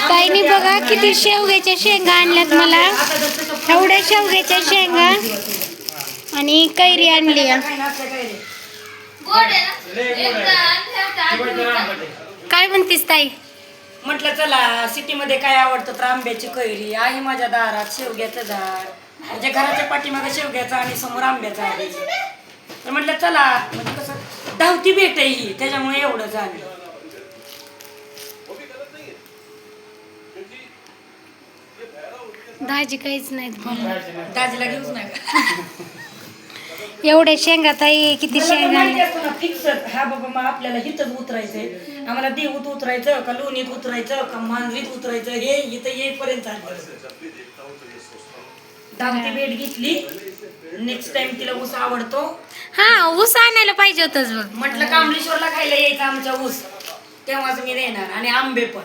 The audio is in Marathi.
काही नाही बघा किती शेवग्याच्या शेंगा आणल्यात मला. एवढ्या शेवग्याच्या शेंगा आणि कैरी आणली. काय म्हणतीस ताई? म्हटलं चला सिटीमध्ये काय आवडतं तर आंब्याची कैरी आहे माझ्या दारात, शेवग्याचं झाड म्हणजे घराच्या पाठीमागे शेवग्याचं आणि समोर आंब्याचं आहे. तर म्हटलं चला म्हणजे कसं धावती भेट आहे ही, त्याच्यामुळे एवढं झालं. दाजी काहीच नाहीत बोलत. दाजीला घेऊच नाही का? एवढ्या शेंगा ताई किती शेंगा आणल्या. फिक्स हा बाबा मग आपल्याला इथंच उतरायचंय, आम्हाला देऊत उतरायचं का लोणीत उतरायचं का मांजरीत उतरायचं हे इथं येईपर्यंत धावती भेट घेतली. नेक्स्ट टाइम तिला ऊस आवडतो. हा ऊस आणायला पाहिजे होतच बघ. म्हटलं कांबळेश्वरला खायला यायचं आमच्या ऊस, तेव्हाच मी देणार आणि आंबे पण.